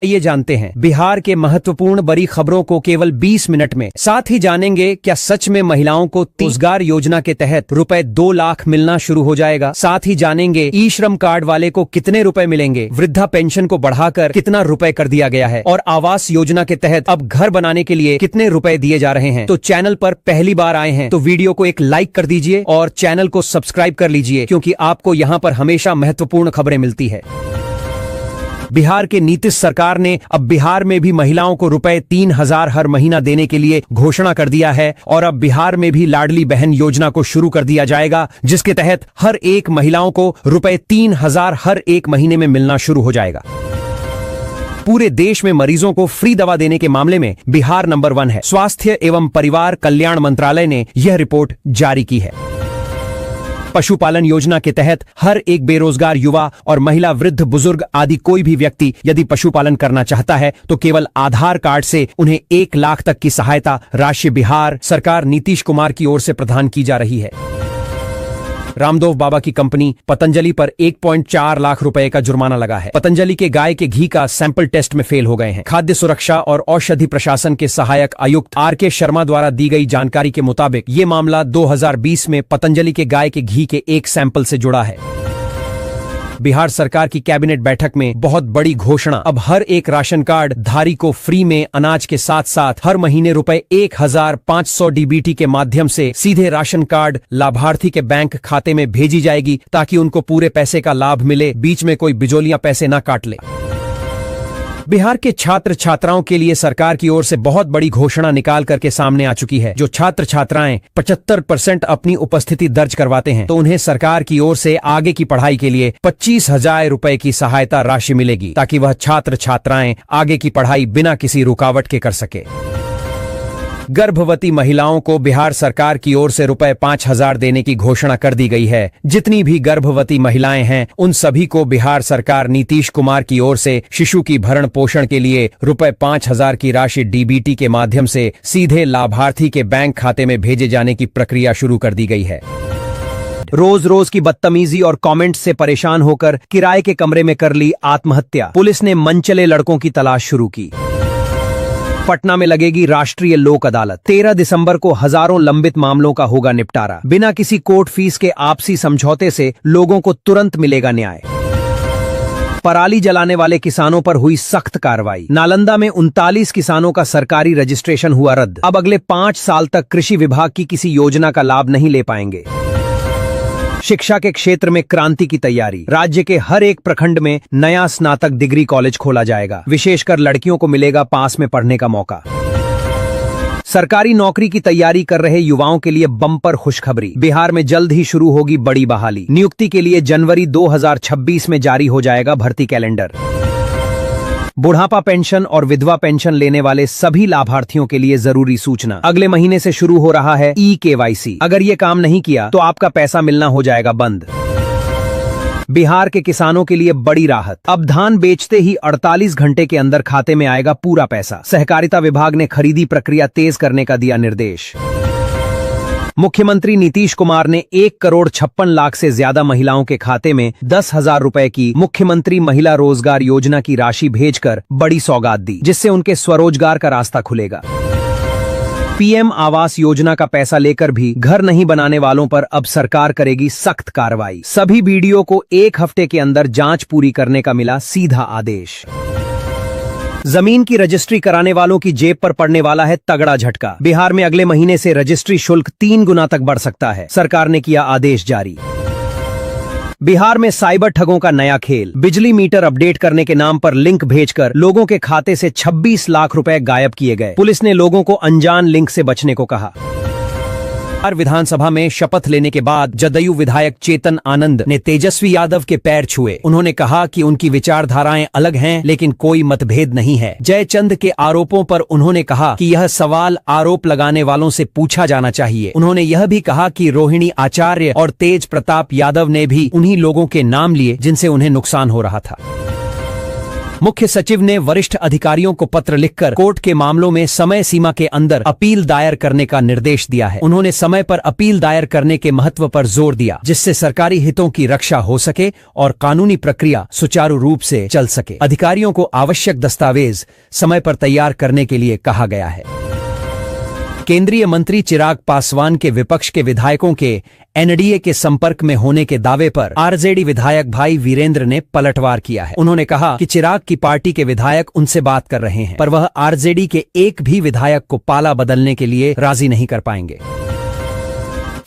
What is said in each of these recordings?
ये जानते हैं बिहार के महत्वपूर्ण बड़ी खबरों को केवल 20 मिनट में। साथ ही जानेंगे क्या सच में महिलाओं को रोजगार योजना के तहत रुपए 2 लाख मिलना शुरू हो जाएगा। साथ ही जानेंगे ई श्रम कार्ड वाले को कितने रुपए मिलेंगे, वृद्धा पेंशन को बढ़ाकर कितना रुपए कर दिया गया है और आवास योजना के तहत अब घर बनाने के लिए कितने रुपए दिए जा रहे हैं। तो चैनल पर पहली बार आए हैं तो वीडियो को एक लाइक कर दीजिए और चैनल को सब्सक्राइब कर लीजिए, क्योंकि आपको यहाँ पर हमेशा महत्वपूर्ण खबरें मिलती है। बिहार के नीतीश सरकार ने अब बिहार में भी महिलाओं को रुपए 3,000 हर महीना देने के लिए घोषणा कर दिया है और अब बिहार में भी लाडली बहन योजना को शुरू कर दिया जाएगा, जिसके तहत हर एक महिलाओं को रुपए 3,000 हर एक महीने में मिलना शुरू हो जाएगा। पूरे देश में मरीजों को फ्री दवा देने के मामले में बिहार नंबर 1 है। स्वास्थ्य एवं परिवार कल्याण मंत्रालय ने यह रिपोर्ट जारी की है। पशुपालन योजना के तहत हर एक बेरोजगार युवा और महिला, वृद्ध, बुजुर्ग आदि कोई भी व्यक्ति यदि पशुपालन करना चाहता है तो केवल आधार कार्ड से उन्हें 1 लाख तक की सहायता राशि बिहार सरकार नीतीश कुमार की ओर से प्रदान की जा रही है। रामदेव बाबा की कंपनी पतंजलि पर 1.4 लाख रुपए का जुर्माना लगा है। पतंजलि के गाय के घी का सैंपल टेस्ट में फेल हो गए हैं। खाद्य सुरक्षा और औषधि प्रशासन के सहायक आयुक्त RK शर्मा द्वारा दी गई जानकारी के मुताबिक ये मामला 2020 में पतंजलि के गाय के घी के एक सैंपल से जुड़ा है। बिहार सरकार की कैबिनेट बैठक में बहुत बड़ी घोषणा, अब हर एक राशन कार्ड धारी को फ्री में अनाज के साथ साथ हर महीने रुपए 1,500 DBT के माध्यम से सीधे राशन कार्ड लाभार्थी के बैंक खाते में भेजी जाएगी, ताकि उनको पूरे पैसे का लाभ मिले, बीच में कोई बिजोलियां पैसे ना काट ले। बिहार के छात्र छात्राओं के लिए सरकार की ओर से बहुत बड़ी घोषणा निकाल करके सामने आ चुकी है। जो छात्र छात्राएं 75% अपनी उपस्थिति दर्ज करवाते हैं तो उन्हें सरकार की ओर से आगे की पढ़ाई के लिए 25,000 रुपए की सहायता राशि मिलेगी, ताकि वह छात्र छात्राएं आगे की पढ़ाई बिना किसी रुकावट के कर सके। गर्भवती महिलाओं को बिहार सरकार की ओर से रुपए 5,000 देने की घोषणा कर दी गई है। जितनी भी गर्भवती महिलाएं हैं उन सभी को बिहार सरकार नीतीश कुमार की ओर से शिशु की भरण पोषण के लिए रुपए 5,000 की राशि DBT के माध्यम से सीधे लाभार्थी के बैंक खाते में भेजे जाने की प्रक्रिया शुरू कर दी गई है। रोज रोज की बदतमीजी और कमेंट से परेशान होकर किराए के कमरे में कर ली आत्महत्या। पुलिस ने मनचले लड़कों की तलाश शुरू की। पटना में लगेगी राष्ट्रीय लोक अदालत। 13 दिसंबर को हजारों लंबित मामलों का होगा निपटारा। बिना किसी कोर्ट फीस के आपसी समझौते से लोगों को तुरंत मिलेगा न्याय। पराली जलाने वाले किसानों पर हुई सख्त कार्रवाई। नालंदा में 39 किसानों का सरकारी रजिस्ट्रेशन हुआ रद्द। अब अगले 5 साल तक कृषि विभाग की किसी योजना का लाभ नहीं ले पाएंगे। शिक्षा के क्षेत्र में क्रांति की तैयारी। राज्य के हर एक प्रखंड में नया स्नातक डिग्री कॉलेज खोला जाएगा। विशेषकर लड़कियों को मिलेगा पास में पढ़ने का मौका। सरकारी नौकरी की तैयारी कर रहे युवाओं के लिए बम्पर खुशखबरी। बिहार में जल्द ही शुरू होगी बड़ी बहाली। नियुक्ति के लिए जनवरी 2026 में जारी हो जाएगा भर्ती कैलेंडर। बुढ़ापा पेंशन और विधवा पेंशन लेने वाले सभी लाभार्थियों के लिए जरूरी सूचना। अगले महीने से शुरू हो रहा है eKYC। अगर ये काम नहीं किया तो आपका पैसा मिलना हो जाएगा बंद। बिहार के किसानों के लिए बड़ी राहत। अब धान बेचते ही 48 घंटे के अंदर खाते में आएगा पूरा पैसा। सहकारिता विभाग ने खरीदी प्रक्रिया तेज करने का दिया निर्देश। मुख्यमंत्री नीतीश कुमार ने 1,56,00,000 से ज्यादा महिलाओं के खाते में 10,000 रुपए की मुख्यमंत्री महिला रोजगार योजना की राशि भेजकर बड़ी सौगात दी, जिससे उनके स्वरोजगार का रास्ता खुलेगा। PM आवास योजना का पैसा लेकर भी घर नहीं बनाने वालों पर अब सरकार करेगी सख्त कार्रवाई। सभी वीडियो को 1 हफ्ते के अंदर जांच पूरी करने का मिला सीधा आदेश। जमीन की रजिस्ट्री कराने वालों की जेब पर पड़ने वाला है तगड़ा झटका। बिहार में अगले महीने से रजिस्ट्री शुल्क 3 गुना तक बढ़ सकता है। सरकार ने किया आदेश जारी। बिहार में साइबर ठगों का नया खेल। बिजली मीटर अपडेट करने के नाम पर लिंक भेजकर लोगों के खाते से 26 लाख रुपए गायब किए गए। पुलिस ने लोगों को अनजान लिंक से बचने को कहा। विधानसभा में शपथ लेने के बाद जदयू विधायक चेतन आनंद ने तेजस्वी यादव के पैर छुए। उन्होंने कहा कि उनकी विचारधाराएं अलग हैं, लेकिन कोई मतभेद नहीं है। जयचंद के आरोपों पर उन्होंने कहा कि यह सवाल आरोप लगाने वालों से पूछा जाना चाहिए। उन्होंने यह भी कहा कि रोहिणी आचार्य और तेज प्रताप यादव ने भी उन्हीं लोगों के नाम लिए जिनसे उन्हें नुकसान हो रहा था। मुख्य सचिव ने वरिष्ठ अधिकारियों को पत्र लिखकर कोर्ट के मामलों में समय सीमा के अंदर अपील दायर करने का निर्देश दिया है। उन्होंने समय पर अपील दायर करने के महत्व पर जोर दिया, जिससे सरकारी हितों की रक्षा हो सके और कानूनी प्रक्रिया सुचारू रूप से चल सके। अधिकारियों को आवश्यक दस्तावेज समय पर तैयार करने के लिए कहा गया है। केंद्रीय मंत्री चिराग पासवान के विपक्ष के विधायकों के एनडीए के संपर्क में होने के दावे पर आरजेडी विधायक भाई वीरेंद्र ने पलटवार किया है। उन्होंने कहा कि चिराग की पार्टी के विधायक उनसे बात कर रहे हैं, पर वह आरजेडी के एक भी विधायक को पाला बदलने के लिए राजी नहीं कर पाएंगे।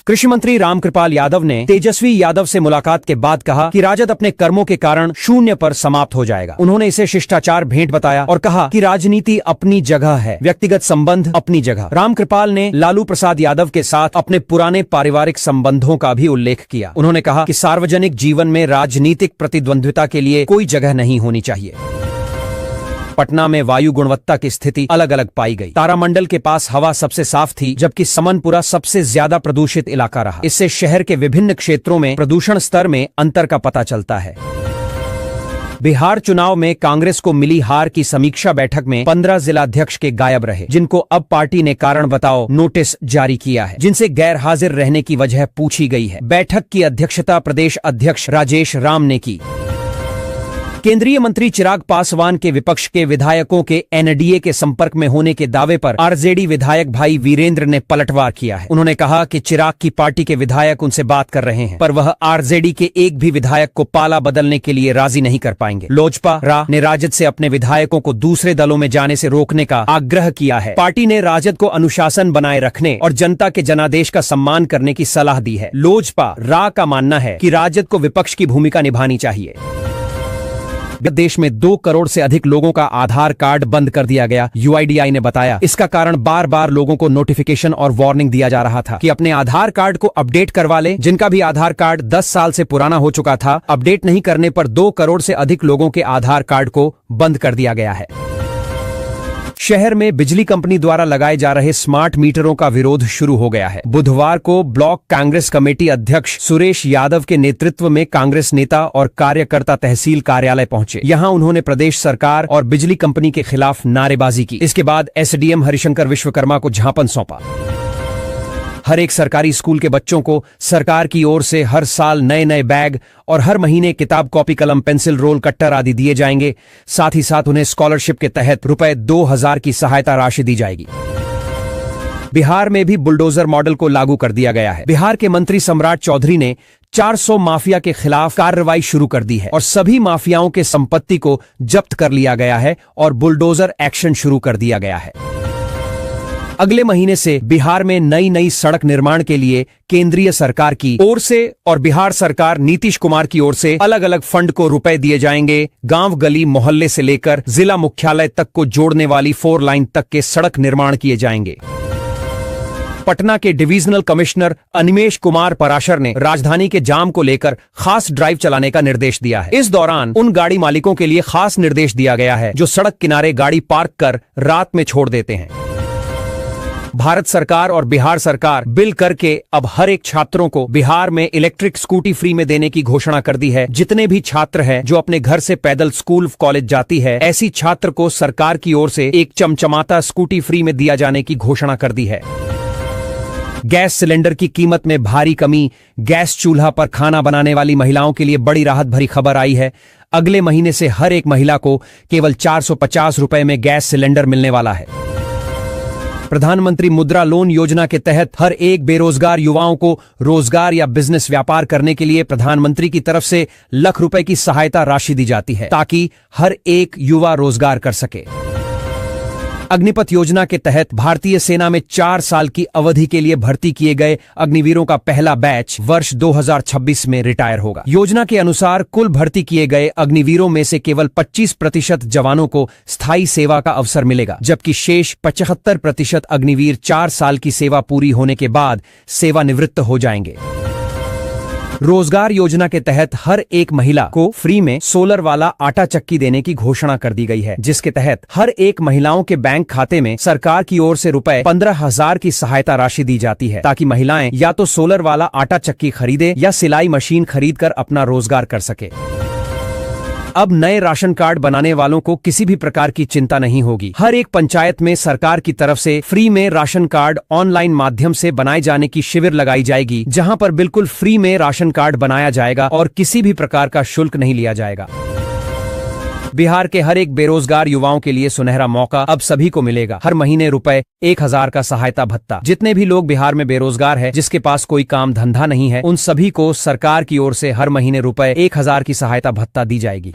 कृषि मंत्री रामकृपाल यादव ने तेजस्वी यादव से मुलाकात के बाद कहा कि राजद अपने कर्मों के कारण शून्य पर समाप्त हो जाएगा। उन्होंने इसे शिष्टाचार भेंट बताया और कहा कि राजनीति अपनी जगह है, व्यक्तिगत संबंध अपनी जगह। रामकृपाल ने लालू प्रसाद यादव के साथ अपने पुराने पारिवारिक संबंधों का भी उल्लेख किया। उन्होंने कहा कि सार्वजनिक जीवन में राजनीतिक प्रतिद्वंद्विता के लिए कोई जगह नहीं होनी चाहिए। पटना में वायु गुणवत्ता की स्थिति अलग अलग पाई गई। तारामंडल के पास हवा सबसे साफ थी, जबकि समनपुरा सबसे ज्यादा प्रदूषित इलाका रहा। इससे शहर के विभिन्न क्षेत्रों में प्रदूषण स्तर में अंतर का पता चलता है। बिहार चुनाव में कांग्रेस को मिली हार की समीक्षा बैठक में 15 जिलाध्यक्ष के गायब रहे, जिनको अब पार्टी ने कारण बताओ नोटिस जारी किया है, जिनसे गैर हाजिर रहने की वजह पूछी गई है। बैठक की अध्यक्षता प्रदेश अध्यक्ष राजेश राम ने की। केंद्रीय मंत्री चिराग पासवान के विपक्ष के विधायकों के एनडीए के संपर्क में होने के दावे पर आरजेडी विधायक भाई वीरेंद्र ने पलटवार किया है। उन्होंने कहा कि चिराग की पार्टी के विधायक उनसे बात कर रहे हैं, पर वह आरजेडी के एक भी विधायक को पाला बदलने के लिए राजी नहीं कर पाएंगे। लोजपा रा ने राजद से अपने विधायकों को दूसरे दलों में जाने से रोकने का आग्रह किया है। पार्टी ने राजद को अनुशासन बनाए रखने और जनता के जनादेश का सम्मान करने की सलाह दी है। लोजपा रा का मानना है कि राजद को विपक्ष की भूमिका निभानी चाहिए। देश में 2 करोड़ से अधिक लोगों का आधार कार्ड बंद कर दिया गया, यूआईडीआई ने बताया। इसका कारण बार बार लोगों को नोटिफिकेशन और वार्निंग दिया जा रहा था कि अपने आधार कार्ड को अपडेट करवा लें। जिनका भी आधार कार्ड 10 साल से पुराना हो चुका था, अपडेट नहीं करने पर 2 करोड़ से अधिक लोगों के आधार कार्ड को बंद कर दिया गया है। शहर में बिजली कंपनी द्वारा लगाए जा रहे स्मार्ट मीटरों का विरोध शुरू हो गया है। बुधवार को ब्लॉक कांग्रेस कमेटी अध्यक्ष सुरेश यादव के नेतृत्व में कांग्रेस नेता और कार्यकर्ता तहसील कार्यालय पहुंचे। यहां उन्होंने प्रदेश सरकार और बिजली कंपनी के खिलाफ नारेबाजी की। इसके बाद एसडीएम हरिशंकर विश्वकर्मा को ज्ञापन सौंपा। हर एक सरकारी स्कूल के बच्चों को सरकार की ओर से हर साल नए नए बैग और हर महीने किताब, कॉपी, कलम, पेंसिल, रोल, कट्टर आदि दिए जाएंगे। साथ ही साथ उन्हें स्कॉलरशिप के तहत रुपए 2000 की सहायता राशि दी जाएगी। बिहार में भी बुलडोजर मॉडल को लागू कर दिया गया है। बिहार के मंत्री सम्राट चौधरी ने 400 माफिया के खिलाफ कार्रवाई शुरू कर दी है और सभी माफियाओं के संपत्ति को जब्त कर लिया गया है और बुलडोजर एक्शन शुरू कर दिया गया है। अगले महीने से बिहार में नई सड़क निर्माण के लिए केंद्रीय सरकार की ओर से और बिहार सरकार नीतीश कुमार की ओर से अलग अलग फंड को रुपए दिए जाएंगे। गांव, गली, मोहल्ले से लेकर जिला मुख्यालय तक को जोड़ने वाली 4 लाइन तक के सड़क निर्माण किए जाएंगे। पटना के डिविजनल कमिश्नर अनिमेश कुमार पराशर ने राजधानी के जाम को लेकर खास ड्राइव चलाने का निर्देश दिया है। इस दौरान उन गाड़ी मालिकों के लिए खास निर्देश दिया गया है जो सड़क किनारे गाड़ी पार्क कर रात में छोड़ देते हैं। भारत सरकार और बिहार सरकार बिल करके अब हर एक छात्रों को बिहार में इलेक्ट्रिक स्कूटी फ्री में देने की घोषणा कर दी है। जितने भी छात्र हैं जो अपने घर से पैदल स्कूल कॉलेज जाती है, ऐसी छात्र को सरकार की ओर से एक चमचमाता स्कूटी फ्री में दिया जाने की घोषणा कर दी है। गैस सिलेंडर की कीमत में भारी कमी। गैस चूल्हा पर खाना बनाने वाली महिलाओं के लिए बड़ी राहत भरी खबर आई है। अगले महीने से हर एक महिला को केवल 450 रुपए में गैस सिलेंडर मिलने वाला है। प्रधानमंत्री मुद्रा लोन योजना के तहत हर एक बेरोजगार युवाओं को रोजगार या बिजनेस व्यापार करने के लिए प्रधानमंत्री की तरफ से लाख रुपए की सहायता राशि दी जाती है ताकि हर एक युवा रोजगार कर सके। अग्निपथ योजना के तहत भारतीय सेना में 4 साल की अवधि के लिए भर्ती किए गए अग्निवीरों का पहला बैच वर्ष 2026 में रिटायर होगा। योजना के अनुसार कुल भर्ती किए गए अग्निवीरों में से केवल 25% जवानों को स्थायी सेवा का अवसर मिलेगा, जबकि शेष 75% अग्निवीर 4 साल की सेवा पूरी होने के बाद सेवानिवृत्त हो जाएंगे। रोजगार योजना के तहत हर एक महिला को फ्री में सोलर वाला आटा चक्की देने की घोषणा कर दी गई है, जिसके तहत हर एक महिलाओं के बैंक खाते में सरकार की ओर से रुपए 15,000 की सहायता राशि दी जाती है ताकि महिलाएं या तो सोलर वाला आटा चक्की खरीदे या सिलाई मशीन खरीद कर अपना रोजगार कर सके। अब नए राशन कार्ड बनाने वालों को किसी भी प्रकार की चिंता नहीं होगी। हर एक पंचायत में सरकार की तरफ से फ्री में राशन कार्ड ऑनलाइन माध्यम से बनाए जाने की शिविर लगाई जाएगी, जहां पर बिल्कुल फ्री में राशन कार्ड बनाया जाएगा और किसी भी प्रकार का शुल्क नहीं लिया जाएगा। बिहार के हर एक बेरोजगार युवाओं के लिए सुनहरा मौका अब सभी को मिलेगा। हर महीने रुपए 1000 का सहायता भत्ता। जितने भी लोग बिहार में बेरोजगार हैं, जिसके पास कोई काम धंधा नहीं है, उन सभी को सरकार की ओर से हर महीने रुपए 1000 की सहायता भत्ता दी जाएगी।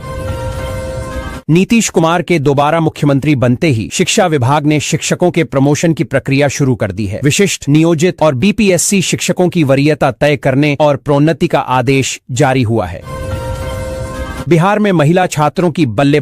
नीतीश कुमार के दोबारा मुख्यमंत्री बनते ही शिक्षा विभाग ने शिक्षकों के प्रमोशन की प्रक्रिया शुरू कर दी है। विशिष्ट, नियोजित और बीपीएससी शिक्षकों की वरीयता तय करने और प्रोन्नति का आदेश जारी हुआ है। बिहार में महिला छात्रों की बल्ले